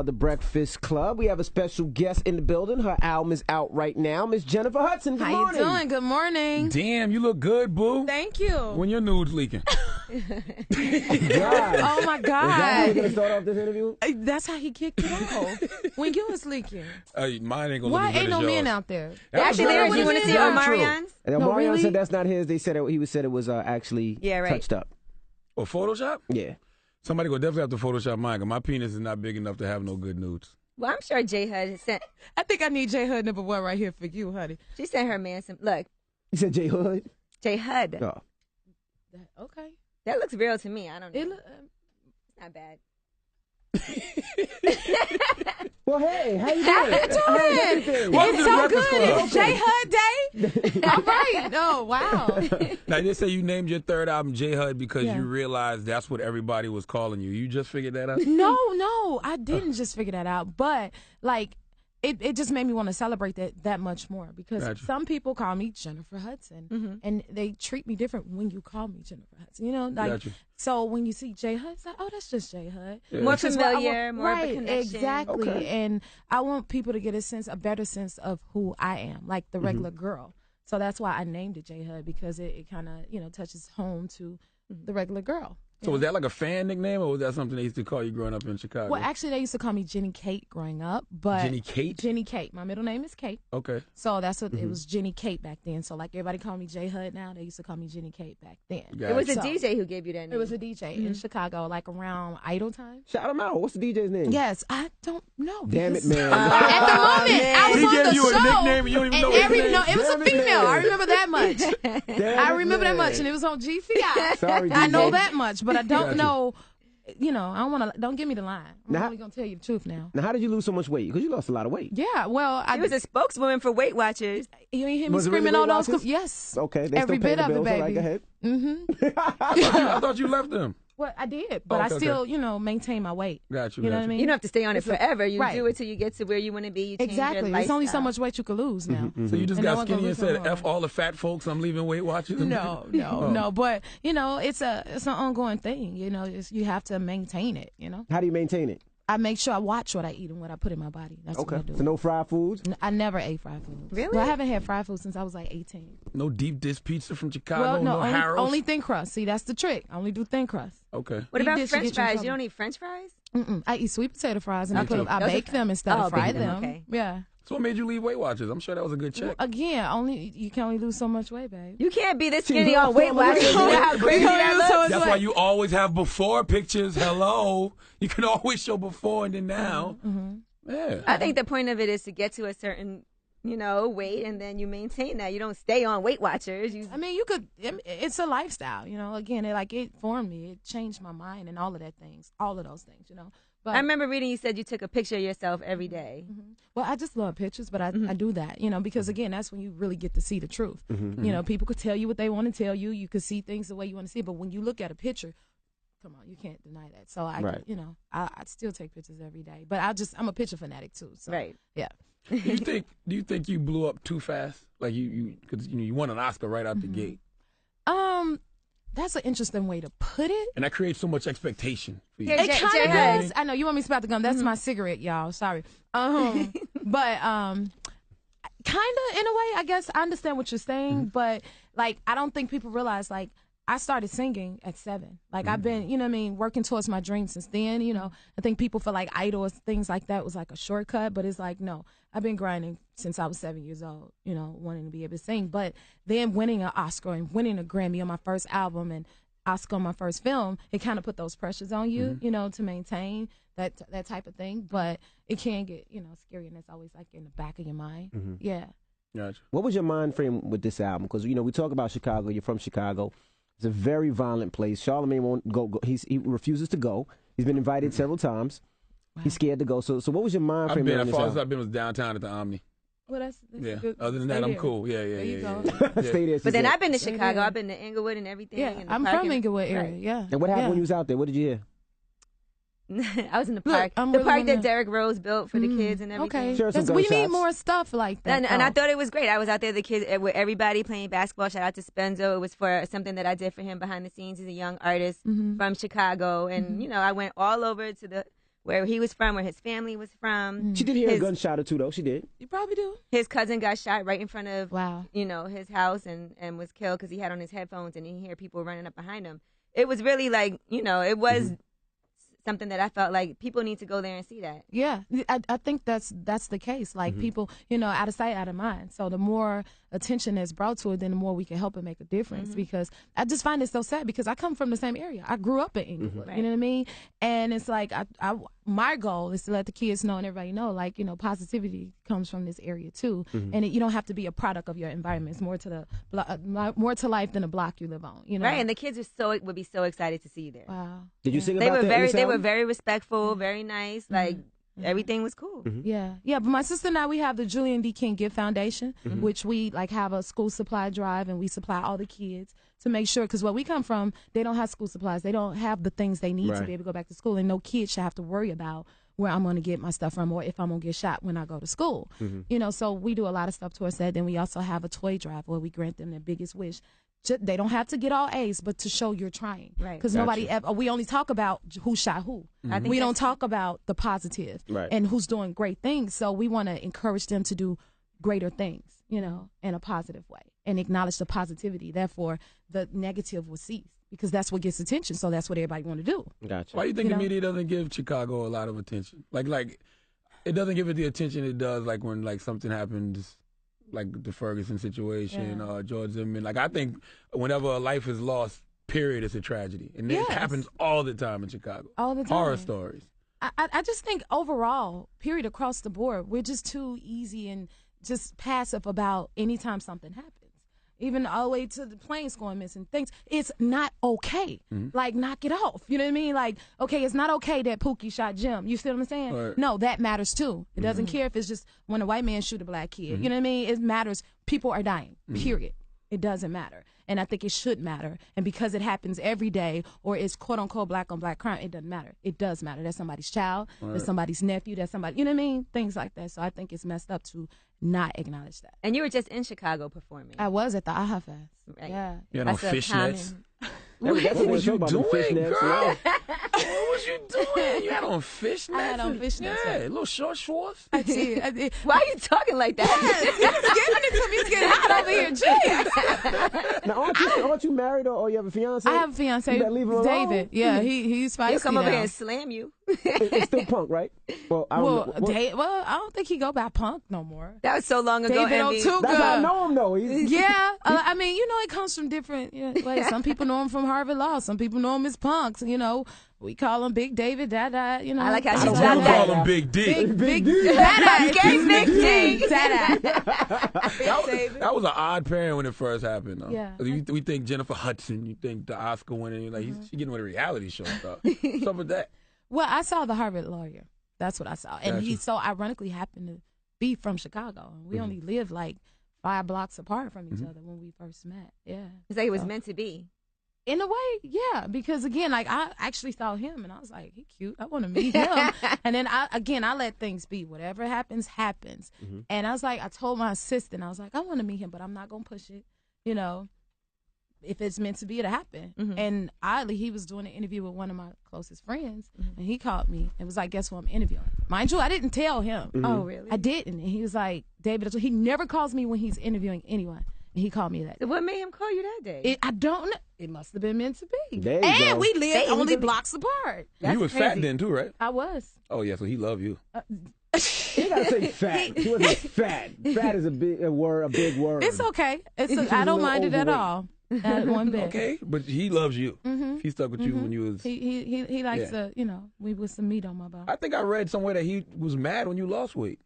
The Breakfast Club. We have a special guest in the building. Her album is out right now. Miss Jennifer Hudson, good morning. How you doing? Good morning. Damn, you look good, boo. Thank you. When your nudes leaking. Oh, my God. Is that how we're going to start off this interview? That's how he kicked it off. When you was leaking. Mine ain't going to Why look as good ain't no as yours. men out there? Actually, there is. You want to see Omarion's? And No, Omarion really? said that's not his. They said he said it was actually touched up. Or Photoshop? Yeah. Somebody will definitely have to Photoshop mine because my penis is not big enough to have no good nudes. Well, I'm sure J Hud has sent. I think I need J Hud number 1 right here for you, honey. She sent her man some. Look, You said J Hood? J Hud. Oh. Okay. That looks real to me. I don't know. It's not bad. Well, hey, how you doing? How you doing? Welcome It's to the so Breakfast good. Club. It's J Hud Day. All right. Oh, wow. Now, they say you named your third album J Hud because Yeah. you realized that's what everybody was calling you. You just figured that out? No, I didn't just figure that out. But, like, it just made me want to celebrate that much more because Gotcha. some people call me Jennifer Hudson, and they treat me different when you call me Jennifer Hudson. You know, like Gotcha. so when you see J Hud, it's like, oh, that's just J Hud. Yeah. More Which is what I familiar, want- more of a right, connection. exactly. Okay. And I want people to get a better sense of who I am, like the regular girl. So that's why I named it J Hud because it kind of touches home to the regular girl. So was that like a fan nickname or was that something they used to call you growing up in Chicago? Well, actually, they used to call me Jenny Kate growing up, but Jenny Kate? Jenny Kate. My middle name is Kate, Okay. so that's what it was. Jenny Kate back then. So like everybody called me J Hud now. They used to call me Jenny Kate back then. Gotcha. It was a So- DJ who gave you that name. It was a DJ in Chicago, like around Idle time. Shout him out. What's the DJ's name? Yes, I don't know. Damn it, because man. At the moment, man. I was He on gave the you a show, nickname and you don't even know his name. no, it was Damn a it, female. man. I remember that much. Damn I it, remember that man. much, and it was on GCI. Sorry, I know DJ. that much, but I don't Gotcha. know. I don't want to. Don't give me the line. I'm Now- only gonna tell you the truth now. Now, how did you lose so much weight? Because you lost a lot of weight. Yeah, well, She was a spokeswoman for Weight Watchers. You ain't hear me Was it really screaming all Weight those. Watchers? Yes. Okay, they Every still pay bit the of it, bills. All right, baby. go ahead. Mm-hmm. I thought you left them. Well, I did, but Okay, I still, maintain my weight. Got you. You know got what I mean? You don't have to stay on it forever. You right. do it till you get to where you want to be. You change Exactly. Your There's only so lifestyle. much weight you could lose now. So you just And no got one gonna skinny and lose no said, more. F all the fat folks, I'm leaving Weight Watchers? No. But it's an ongoing thing. You have to maintain it. How do you maintain it? I make sure I watch what I eat and what I put in my body. That's what I Okay. do. So no fried foods? I never ate fried food. Really? Well, I haven't had fried food since I was like 18. No deep dish pizza from Chicago, Well, no, Harold's? only thin crust. See, that's the trick. I only do thin crust. Okay. What Deep about dish, French you get you in fries? You trouble. don't eat French fries? Mm-mm. I eat sweet potato fries and I Me too. I Those are bake them instead of bake fry them, them. okay. Yeah. So what made you leave Weight Watchers? I'm sure that was a good check. Again, you can only lose so much weight, babe. You can't be this See, skinny real on Weight family. Watchers. You know how crazy that looks? That's why you always have before pictures. Hello. You can always show before and then now. Yeah. I think the point of it is to get to a certain, weight, and then you maintain that. You don't stay on Weight Watchers. I mean, you could. It's a lifestyle, Again, it formed me. It changed my mind and all of those things. But I remember reading you said you took a picture of yourself every day. well, I just love pictures, but I do that, because again, that's when you really get to see the truth. People could tell you what they want to tell you. You could see things the way you want to see it, but when you look at a picture, come on, you can't deny that. So Right. I still take pictures every day, but I'm a picture fanatic too. So, Right. Yeah. Do you think you blew up too fast? Like because you won an Oscar right out the gate. That's an interesting way to put it. And that creates so much expectation for you. Yeah, It J- kind J- of Hud. does. I know you want me to spout the gum. That's my cigarette, y'all. Sorry. But kind of in a way, I guess I understand what you're saying. But like, I don't think people realize like I started singing at 7. Like I've been, working towards my dream since then. I think people feel like Idol or things like that was like a shortcut, but it's like no. I've been grinding since I was 7 years old, wanting to be able to sing. But then winning an Oscar and winning a Grammy on my first album and Oscar on my first film, it kind of put those pressures on you, to maintain that type of thing. But it can get, scary, and it's always like in the back of your mind. Yeah. Gotcha. What was your mind frame with this album? Because, we talk about Chicago. You're from Chicago. It's a very violent place. Charlamagne won't go. He refuses to go. He's been invited several times. Wow. He's scared to go. So what was your mind frame? As far as I've been was downtown at the Omni. Well, that's Yeah. good. Other than Stay that, I'm there. cool. Yeah. There you go. Stay there. But then I've been to Stay Chicago. there. I've been to Inglewood and everything. Yeah, and the I'm park from and- Inglewood area. Right. Yeah. And what happened Yeah. when you was out there? What did you hear? I was in the Look, park. I'm the really park that gonna- Derrick Rose built for the kids and everything. Okay. Share some We need gunshots. more stuff like that. And I though. thought it was great. I was out there, the kids, with everybody playing basketball. Shout out to Spenzo. It was for something that I did for him behind the scenes. He's a young artist from Chicago. And, I went all over to where he was from, where his family was from. She did hear a gunshot or two, though. She did. You probably do. His cousin got shot right in front of, Wow. his house and was killed because he had on his headphones and he heard people running up behind him. It was really like, it was something that I felt like people need to go there and see that. Yeah, I think that's the case. Like people, out of sight, out of mind. So the more attention that's brought to it, then the more we can help it make a difference. Because I just find it so sad because I come from the same area. I grew up in Inglewood. Right. You know what I mean? And it's like my goal is to let the kids know and everybody know, like, positivity comes from this area too. And you don't have to be a product of your environment. It's more to life than a block you live on. Right, and the kids would be so excited to see you there. Wow. Did you sing They about were that? they were very respectful, very nice. Like everything was cool. Yeah. But my sister and I, we have the Julian D. King Gift Foundation, which we have a school supply drive, and we supply all the kids to make sure, because where we come from, they don't have school supplies. They don't have the things they need to be able to go back to school, and no kid should have to worry about where I'm going to get my stuff from or if I'm going to get shot when I go to school. So we do a lot of stuff towards that. Then we also have a toy drive where we grant them their biggest wish. They don't have to get all A's, but to show you're trying. Right. Because we only talk about who shot who. We don't talk about the positive and who's doing great things. So we want to encourage them to do greater things, in a positive way and acknowledge the positivity. Therefore, the negative will cease because that's what gets attention. So that's what everybody want to do. Gotcha. Why do you think the media doesn't give Chicago a lot of attention? Like it doesn't give it the attention it does like when like something happens, like the Ferguson situation, George Zimmerman. Like I think whenever a life is lost, period, it's a tragedy, and it happens all the time in Chicago. All the time. Horror stories. I just think overall, period, across the board, we're just too easy and just passive about anytime something happens. Even all the way to the planes going missing, things. It's not okay. Like, knock it off. You know what I mean? Like, okay, it's not okay that Pookie shot Jim. You see what I'm saying? Right. No, that matters too. It doesn't care if it's just when a white man shoot a black kid. You know what I mean? It matters. People are dying, period. It doesn't matter. And I think it should matter. And because it happens every day or it's quote-unquote black on black crime, it doesn't matter. It does matter. That's somebody's child. Right. That's somebody's nephew. That's somebody, you know what I mean? Things like that. So I think it's messed up to not acknowledge that. And you were just in Chicago performing. I was at the AHA Fest. Right. Yeah. You had on fishnets. What was you doing, girl? What was you doing? You had on fishnets? I had on fishnets. Yeah, little short shorts. I did. Why are you talking like that? He's giving it to me. It's getting hot over here. Now, aren't you married or you have a fiance? I have a fiance. You better leave him alone. David. Yeah, he's feisty. He'll come over now. here and slam you. It's still punk, right? Well, I don't know. I don't think he go by Punk no more. That was so long ago. David Otuga. That's how I know him, though. Yeah, I mean, it comes from different ways. Some people know him from Harvard Law. Some people know him as Punks. We call him Big David, Dada. I like how she don't dropped that. call him Big D. Big D. Dada. Gay Big D. Dada. That was an odd pairing when it first happened, though. Yeah. We think Jennifer Hudson. You think the Oscar winner. You're like, she getting with a reality show stuff. What's up with that? Well, I saw The Harvard Lawyer. That's what I saw. And he so ironically happened to be from Chicago. And we only lived like 5 blocks apart from each other when we first met. Yeah. It's like it was meant to be. In a way, yeah. Because again, like I actually saw him and I was like, he cute. I want to meet him. And then I let things be. Whatever happens, happens. And I was like, I told my assistant, I was like, I want to meet him, but I'm not going to push it. If it's meant to be, it'll happen. And oddly, he was doing an interview with one of my closest friends, and he called me and was like, guess who I'm interviewing? Mind you, I didn't tell him. Oh, really? I didn't. And he was like, David, he never calls me when he's interviewing anyone. And he called me that. What made him call you that day? I don't know. It must have been meant to be. There you go. We lived only blocks apart. You were fat then, too, right? I was. Oh, yeah, so he loved you. You gotta say fat. He wasn't fat. Fat is a big word. It's okay. I don't mind it at all. Not one bit. Okay, but he loves you. He stuck with you when you was. He likes to, we with some meat on my bone. I think I read somewhere that he was mad when you lost weight.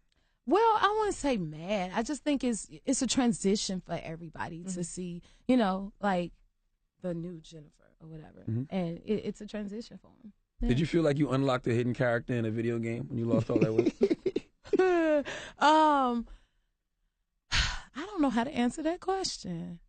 Well, I wouldn't say mad. I just think it's a transition for everybody to see, like the new Jennifer or whatever, and it's a transition for him. Yeah. Did you feel like you unlocked a hidden character in a video game when you lost all that weight? I don't know how to answer that question.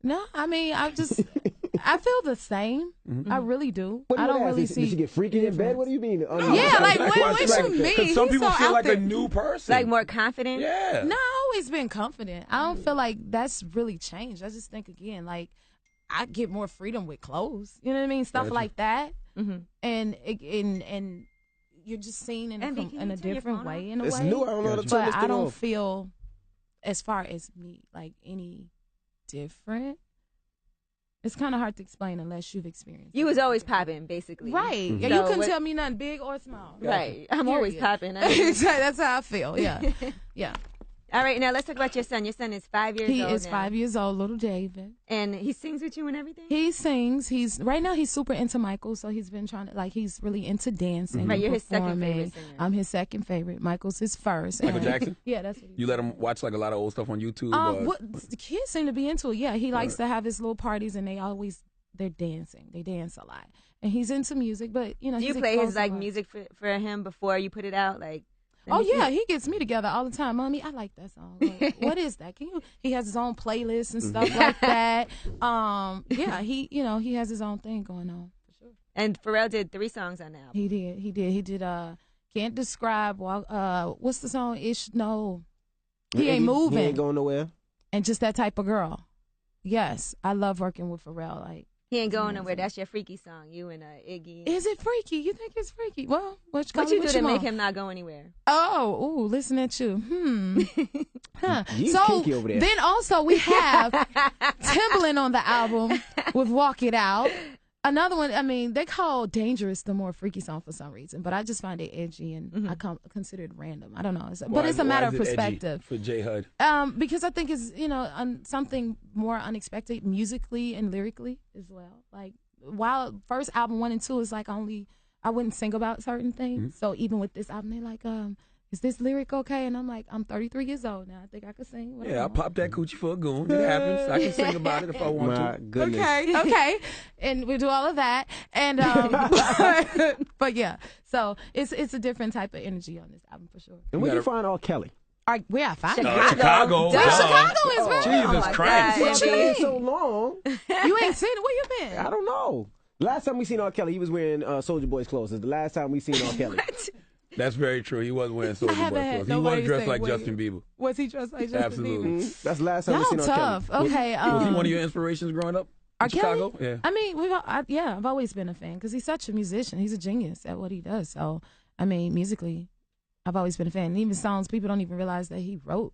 No, I mean, I feel the same. I really do. I don't really see. Did she get freaky in bed? What do you mean? Yeah, like what you mean? Because some people feel like a new person. Like more confident? Yeah. No, I always been confident. I don't feel like that's really changed. I just think, again, like, I get more freedom with clothes. You know what I mean? Stuff like that. And you're just seen in Envy, can in you a turn your different phone way. off? In a It's way, new. I don't know how to turn but this I thing don't off. feel, as far as me, like any different. It's kind of hard to explain unless you've experienced. You it. was always popping, basically. Right. Mhm. Yeah, So you couldn't what- tell me nothing big or small. Right. I'm always Period. popping. I mean- That's how I feel. Yeah. Yeah. All right, now let's talk about your son. Your son is 5 years He old is now. 5 years old, little David. And he sings with you and everything? He sings. Right now he's super into Michael, so he's been trying to, like, he's really into dancing. Right, and you're his second performing. favorite singer. I'm his second favorite. Michael's his first. Michael And- Jackson? Yeah, that's what he You let him watch like a lot of old stuff on YouTube? or- what the kids seem to be into it. Yeah, he likes to have his little parties, and they're dancing. They dance a lot, and he's into music. But Do you he's play his exposed like to a lot. music for him before you put it out? Like, let Oh me see yeah, it. he gets me together all the time. Mommy, I like that song. Like, what is that? Can you? He has his own playlist and stuff like that. Yeah, he has his own thing going on. For sure. And Pharrell did 3 songs on the album. He did. Can't describe. What's the song? No, he ain't moving. He ain't going nowhere. And just that type of girl. Yes, I love working with Pharrell. Like, He ain't going amazing. nowhere. That's your freaky song. You and Iggy. is it freaky? You think it's freaky? Well, what What you do to make want? him not go anywhere? Oh, ooh, listen at you. Huh. You So kinky over there. then also we have Timbaland on the album with Walk It Out. Another one, I mean, they call Dangerous the more freaky song for some reason, but I just find it edgy and I consider it random. I don't know. But it's a matter of Why is it edgy perspective. for J Hud. Because I think it's, something more unexpected musically and lyrically as well. Like, while first album 1 and 2 is like I wouldn't sing about certain things. So even with this album, they're like, is this lyric okay? And I'm like, I'm 33 years old now. I think I could sing. What I Yeah, I want. popped that coochie for a goon. It happens. I can sing about it if I want My to. goodness. Okay. And we do all of that. And but yeah. So it's a different type of energy on this album for sure. And where you find R. Kelly? All right, where I find it. Chicago. Duh. Chicago is right. Jesus Oh my Christ. God. What you Been mean? so long. You ain't seen it. Where you been? I don't know. Last time we seen R. Kelly, he was wearing Soldier Boy's clothes. It's the last time we seen R. Kelly. That's very true. He wasn't wearing Soulja haven't Boy had clothes. He nobody was dressed say like where Justin Bieber. Was he dressed like Justin Absolutely. Bieber? That's the last time we seen Y'all R. tough. Kelly. Okay. Was he one of your inspirations growing up R. in Kelly? Chicago? Yeah. I mean, I've always been a fan because he's such a musician. He's a genius at what he does. So, I mean, musically, I've always been a fan. And even songs people don't even realize that he wrote,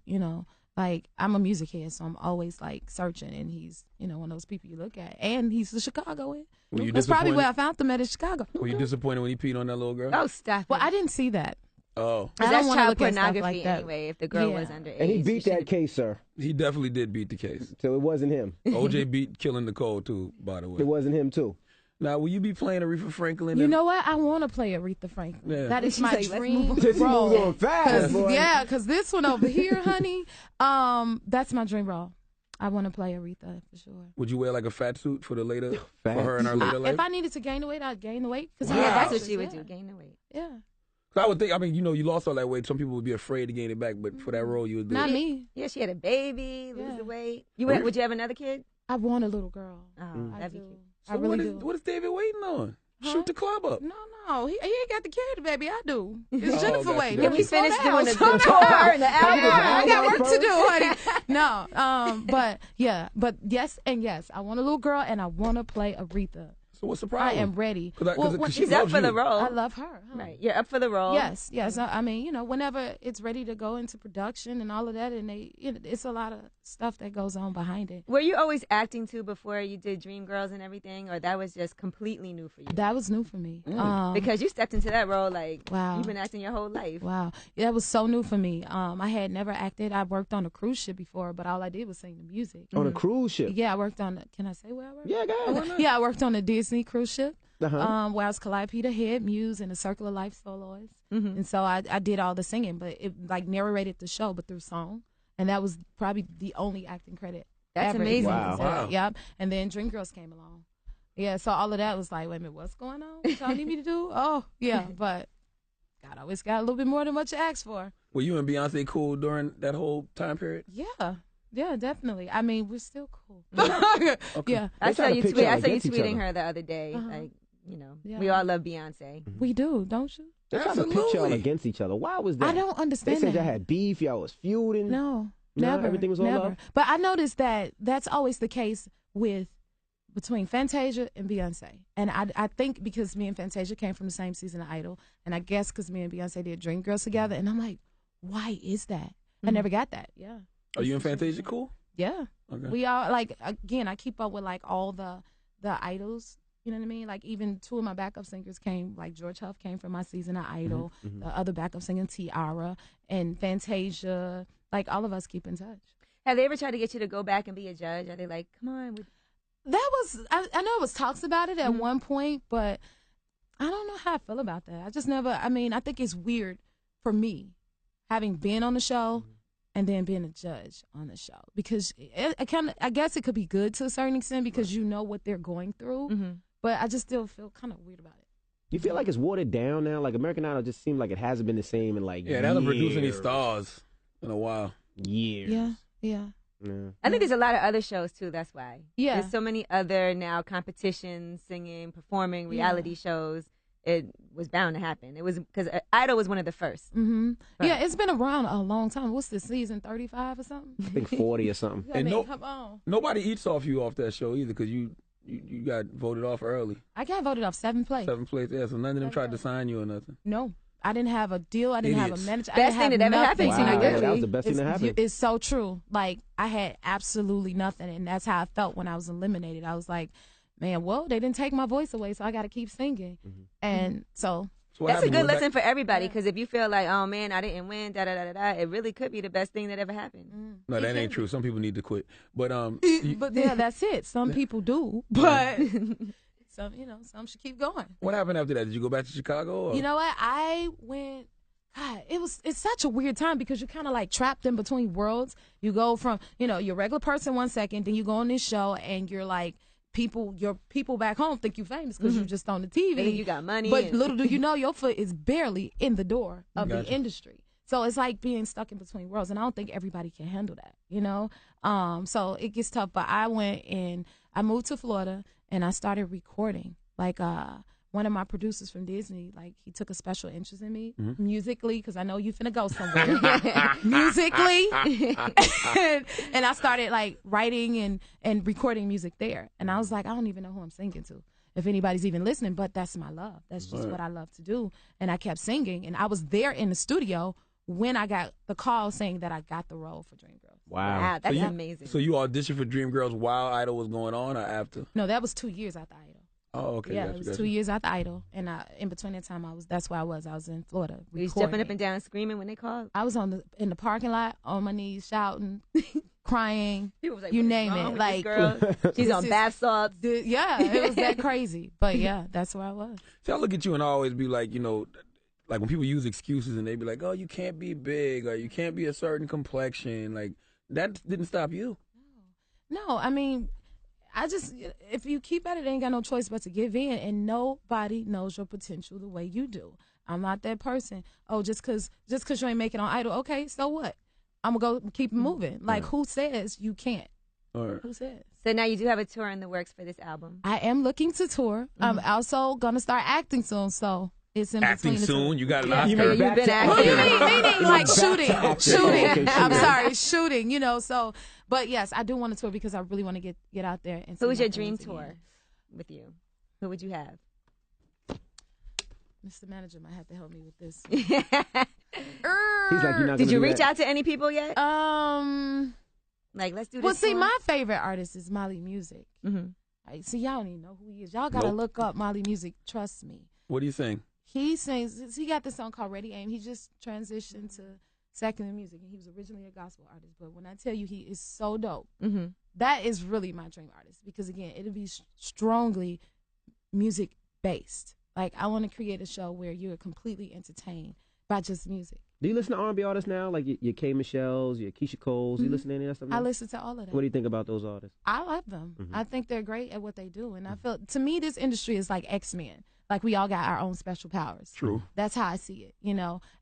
Like, I'm a music head, so I'm always, like, searching. And he's, one of those people you look at. And he's a Chicagoan. Were you That's probably disappointed? where I found them at Chicago. Were you disappointed when he peed on that little girl? Oh, stop Well, it. I didn't see that. Oh. I don't That's wanna child look at stuff pornography like that. anyway, if the girl Yeah. was underage. And he You beat that shouldn't- case, sir. He definitely did beat the case. So it wasn't him. OJ beat Killing Nicole, too, by the It way. wasn't him, too. Now, will you be playing Aretha Franklin? You and- know what? I want to play Aretha Franklin. Yeah. That is She's my like, let's dream move on. This role. moves on fast, boy. Yeah, because this one over here, honey, that's my dream role. I want to play Aretha for sure. Would you wear like a fat suit for the later, Fat for her in her later life? If I needed to gain the weight, I'd gain the weight. Cause Wow. I Yeah, have that's what extras, she would yeah. do, gain the weight. Yeah. I would think, you lost all that weight. Some people would be afraid to gain it back, but for that role, you would do Not it. me. Yeah, she had a baby, lose Yeah. the weight. Would you have another kid? I want a little girl. Oh, I that'd be do. cute. So I really do. what is David waiting on? Huh? Shoot the club up. No. He ain't got to carry the baby. I do. It's Oh, Jennifer gotcha, waiting. gotcha. Can we Slow finish down, doing the slow tour down. and the I album? got work to do, honey. No, but yes, and yes. I want a little girl, and I want to play Aretha. So what's the I problem? am ready. Cause she She's up loves for the you. role. I love her. Huh? Right, you're up for the role. Yes. I mean, whenever it's ready to go into production and all of that, and it's a lot of stuff that goes on behind it. Were you always acting too before you did Dreamgirls and everything, or that was just completely new for you? That was new for me. Because you stepped into that role like Wow. you've been acting your whole life. Wow, that was so new for me. I had never acted. I worked on a cruise ship before, but all I did was sing the music. On a cruise ship. Yeah, I worked on. Can I say where I worked? Yeah, go ahead. Yeah, I worked on a Disney cruise ship. Uh-huh. Where I was Calliope the Head, Muse, and the Circle of Life soloist. Mm-hmm. And so I did all the singing, but it like narrated the show, but through song. And that was probably the only acting credit. That's ever. amazing. Wow. Yep. And then Dreamgirls came along. Yeah, so all of that was like, wait a minute, what's going on? What y'all need me to do? Oh, yeah, but God always got a little bit more than what you asked for. Were you and Beyonce cool during that whole time period? Yeah, definitely. I mean, we're still cool. Okay. Yeah, I They saw try to you pitch tweet. y'all I saw you against each tweeting other. her the other day. Uh-huh. Like, Yeah. we all love Beyonce. we do, don't you? They tried to pitch y'all Absolutely. against each other. Why was that? I don't They understand said that. y'all had beef, y'all was feuding. No, No, never. everything was all never. love? But I noticed that that's always the case with between Fantasia and Beyonce. And I think because me and Fantasia came from the same season of Idol, and I guess because me and Beyonce did Dreamgirls together, and I'm like, why is that? I never got that. Yeah. Are you and Fantasia cool? Yeah. Okay. We all, like, again, I keep up with, like, all the idols. You know what I mean? Like, even two of my backup singers came, like, George Huff came from my season of Idol. The other backup singer, Tiara, and Fantasia. Like, all of us keep in touch. Have they ever tried to get you to go back and be a judge? Are they like, come on? That was, I know it was talks about it at one point, but I don't know how I feel about that. I just never, I mean, I think it's weird for me, having been on the show and then being a judge on the show. Because I guess it could be good to a certain extent because you know what they're going through. But I just still feel kind of weird about it. You feel like it's watered down now? Like American Idol just seems like it hasn't been the same in like they haven't produced any stars in a while. Years. Yeah. I think there's a lot of other shows too. That's why. Yeah. There's so many other now competitions, singing, performing, reality shows. It was bound to happen. It was because Idol was one of the first. Yeah, it's been around a long time. What's this, season 35 or something? I think 40 or something. I mean, come on. Nobody eats off you off that show either because you got voted off early. I got voted off 7th place. 7th place, yeah. So none of them tried to sign you or nothing. No. I didn't have a deal. I didn't have a manager. Best thing that ever happened to you. Wow, that was the best thing that happened. It's so true. Like, I had absolutely nothing, and that's how I felt when I was eliminated. I was like, man, well, they didn't take my voice away, so I got to keep singing. And so that's a good lesson for everybody because if you feel like, oh, man, I didn't win, it really could be the best thing that ever happened. No, that ain't true. Some people need to quit. But but yeah, that's it. Some people do, but some should keep going. What happened after that? Did you go back to Chicago? Or? You know what? I went. God, it's such a weird time because you're kind of like trapped in between worlds. You go from you're a regular person 1 second, then you go on this show and you're like your people back home think you're famous because you're just on the TV. And you got money. But little do you know, your foot is barely in the door of the industry. So it's like being stuck in between worlds, and I don't think everybody can handle that, So it gets tough. But I went and I moved to Florida, and I started recording. Like one of my producers from Disney, like he took a special interest in me musically because I know you finna go somewhere musically, and I started like writing and recording music there. And I was like, I don't even know who I'm singing to, if anybody's even listening, but that's my love. That's just what I love to do. And I kept singing, and I was there in the studio when I got the call saying that I got the role for Dreamgirls. Wow, that's amazing. So you auditioned for Dreamgirls while Idol was going on, or after? No, that was 2 years after Idol. Oh, okay. Yeah, it was 2 years after Idol, and in between that time, that's where I was. I was in Florida. Were you jumping up and down, screaming when they called? I was in the parking lot on my knees, shouting, crying. People was like, you name it. Like, girl? She's on bath salts. Yeah, it was that crazy. But yeah, that's where I was. See, I look at you and I always be like, like when people use excuses and they be like, oh, you can't be big or you can't be a certain complexion. Like that didn't stop you. No, I mean, if you keep at it, ain't got no choice but to give in, and nobody knows your potential the way you do. I'm not that person. Oh, just cause you ain't making it on Idol, okay, so what? I'm gonna go keep moving. Like, who says you can't? All right. Who says? So now you do have a tour in the works for this album. I am looking to tour. I'm also gonna start acting soon, so it's in acting between. Soon? You got an Oscar? You've been acting. Meaning like shooting. I'm sorry, shooting. So, but yes, I do want to tour because I really want to get out there. And who was your dream tour with you? Who would you have? Mr. Manager might have to help me with this. He's like, you're not. Did you reach out to any people yet? Like, let's do this. Well, see, my favorite artist is Molly Music. Right, see, y'all don't even know who he is. Y'all gotta look up Molly Music. Trust me. What do you sing? He sings. He got this song called Ready Aim. He just transitioned to secular music, and he was originally a gospel artist. But when I tell you, he is so dope. That is really my dream artist because again, it'll be strongly music based. Like, I want to create a show where you're completely entertained by just music. Do you listen to R&B artists now, like your K. Michelle's, your Keisha Cole's? Do you listen to any of that stuff now? I listen to all of that. What do you think about those artists? I love them. I think they're great at what they do, and I feel, to me, this industry is like X-Men. Like, we all got our own special powers. True. That's how I see it,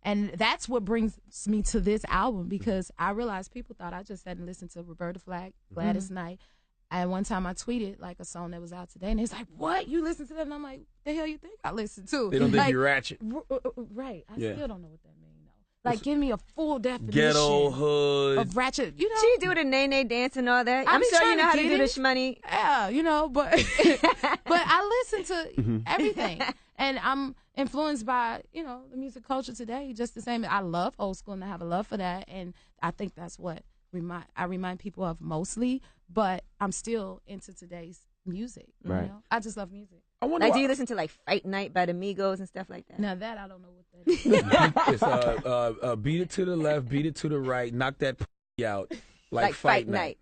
And that's what brings me to this album because I realized people thought I just sat and listened to Roberta Flack, Gladys Knight. And one time I tweeted like a song that was out today, and it's like, "What? You listen to that?" And I'm like, "The hell you think I listen to?" They don't think you're ratchet. Right. I still don't know what that means, though. Like, give me a full definition. Ghetto hood. Of ratchet, you know. She do the nay dance and all that. I'm sure you know how to do the shmoney. Yeah, you know, but but I listen to everything, and I'm influenced by the music culture today. Just the same. I love old school, and I have a love for that, and I think that's what I remind people of mostly. But I'm still into today's music. Right. You know? I just love music. I wonder Like, do you listen to like Fight Night by the Migos and stuff like that? Now that I don't know what that is. It's beat it to the left, beat it to the right, knock that out like Fight Night.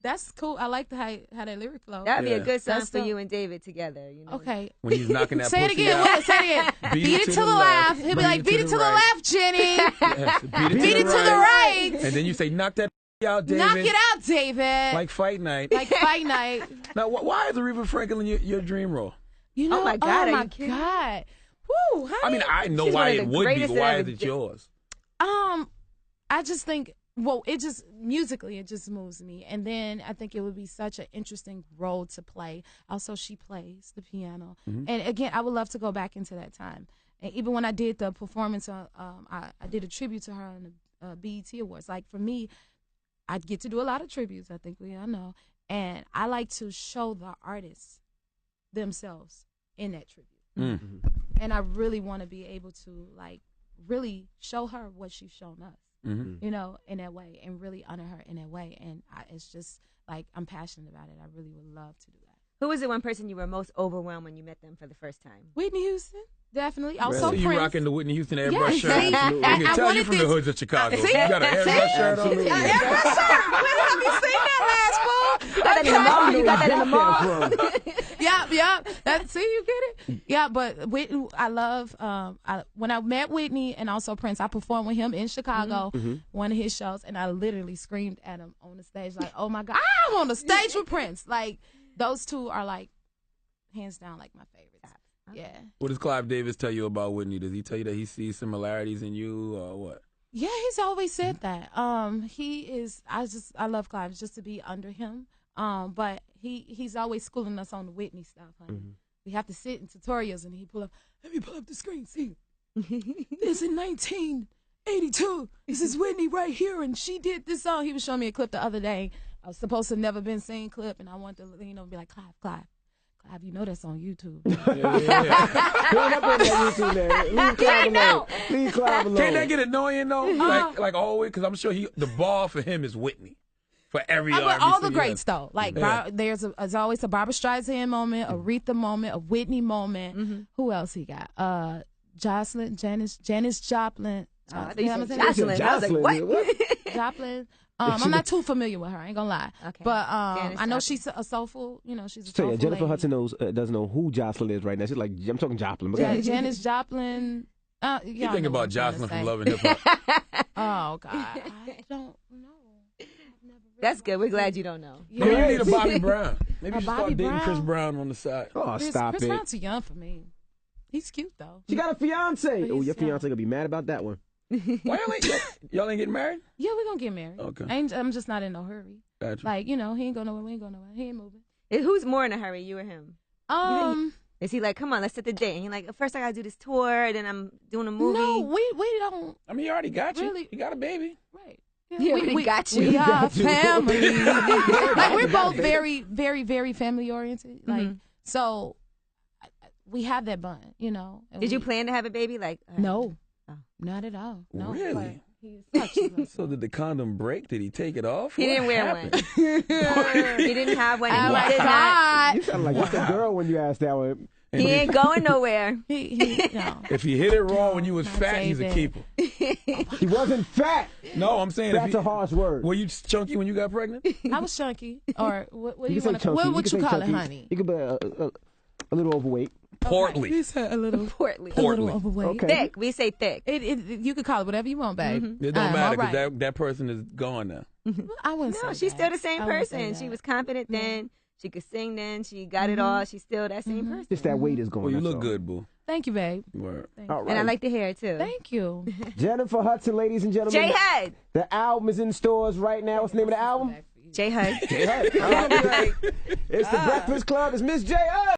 That's cool. I like how that lyric flow. That'd be a good song That's for dope. you and David together. You know. Okay. When he's knocking that Say it pussy again. out. Say it again. Beat it to the left. He'll be like, beat it to the left, Jenny. Yes, Beat it to the right. And then you say, knock that out, David. Knock it out, David. Like Fight Night. Like Fight Night. Now, why is Aretha Franklin your dream role? You know, Oh my God, oh are my you kidding? God. Woo, honey. I mean, I know She's why one of it the would be, greatest but why that is ever it did. yours? I just think, well, it just musically it just moves me, and then I think it would be such an interesting role to play. Also, she plays the piano, and again, I would love to go back into that time. And even when I did the performance, I did a tribute to her on the BET Awards. Like for me, I get to do a lot of tributes. I think we all know, and I like to show the artists themselves in that tribute, and I really want to be able to like really show her what she's shown us. You know, in that way, and really honor her in that way. And it's just like I'm passionate about it. I really would love to do that. Who was the one person you were most overwhelmed when you met them for the first time? Whitney Houston, definitely. Also, So Prince. you rocking the Whitney Houston airbrush Yes. shirt? See? You can I tell you wanted from the this- hoods of Chicago. See? You got an airbrush shirt on. Absolutely. Airbrush shirt. When have you seen that last fool? You got that in the mall? You got that in the mall? Yeah. See, you get it? Yeah, but Whitney, I love, when I met Whitney and also Prince, I performed with him in Chicago, one of his shows, and I literally screamed at him on the stage, like, oh my God, I'm on the stage with Prince. Like, those two are like, hands down, like my favorites. Yeah. What does Clive Davis tell you about Whitney? Does he tell you that he sees similarities in you or what? Yeah, he's always said that. I love Clive just to be under him. But he's always schooling us on the Whitney stuff, honey. We have to sit in tutorials and he let me pull up the screen, see. This in 1982. This is Whitney right here, and she did this song. He was showing me a clip the other day. I was supposed to have never been seen clip, and I wanted to, be like, Clive, you know that's on YouTube. Yeah. Don't up on that YouTube there. Leave Clive alone. Leave Clive alone. Can't that get annoying though? Like always, because I'm sure the bar for him is Whitney. For every But artist all the he greats has. though, like Yeah. there's always a Barbra Streisand moment, a Aretha moment, a Whitney moment. Who else he got? Janis Joplin. I thought you said Jocelyn. Jocelyn. I was like, what? Joplin. I'm not too familiar with her. I ain't gonna lie. Okay. But Janis I know Joplin. she's a soulful. She's a So soulful yeah, Jennifer lady. Hudson doesn't know who Jocelyn is right now. She's like, I'm talking Joplin. But go ahead. Janis Joplin. You think about Jocelyn from Love and Hip Hop. Oh God, I don't know. That's good. We're glad you don't know. Maybe you need a Bobby Brown. Maybe A you should Bobby start dating Brown? Chris Brown on the side. Oh, stop Chris it. Brown's too young for me. He's cute though. She got a fiance. But Oh, he's your young. fiance gonna be mad about that one. Why y'all ain't getting married? Yeah, we're gonna get married. Okay. I'm just not in no hurry. Gotcha. Like, he ain't going nowhere, we ain't going nowhere. He ain't moving. Who's more in a hurry, you or him? Is he like, come on, let's set the date? And he like, first I gotta do this tour, then I'm doing a movie. No, we don't. I mean, you already got you. Really? You got a baby. Right. He already got you. We are got you. family. Like, we're both very, very, very family oriented. Like, so we have that bond, and Did you plan to have a baby? Like, No, Oh. not at all. No, Really? but he's such So did the condom break? Did he take it off? He didn't wear one. He didn't have one. Oh And he my did not. God. You sound like just a girl when you asked that one. He ain't going nowhere. No. If he hit it wrong when you was Not fat, say he's a that. keeper. He wasn't fat. No, I'm saying That's if he, a harsh word. were you chunky when you got pregnant? I was chunky, or what do You you can want say to? chunky. What can you say call it, chunky. honey? You could be a little overweight. Portly. You said a little, Portly. a little Portly. overweight. Okay. Thick. We say thick. You could call it whatever you want, babe. It don't matter because all right. that person is gone now. I wouldn't No, say she's that. still the same I wouldn't say person. that. She was confident then. She could sing then. She got it all. She's still that same person. Just that weight is going. Well, you that's look all. good, boo. Thank you, babe. Word. Thank All you. right. And I like the hair too. Thank you. Jennifer Hudson, ladies and gentlemen. J Hud. The album is in stores right now. What's the name of the album? J Hud. J Hud. All right. It's the Breakfast Club. It's Miss J Hud.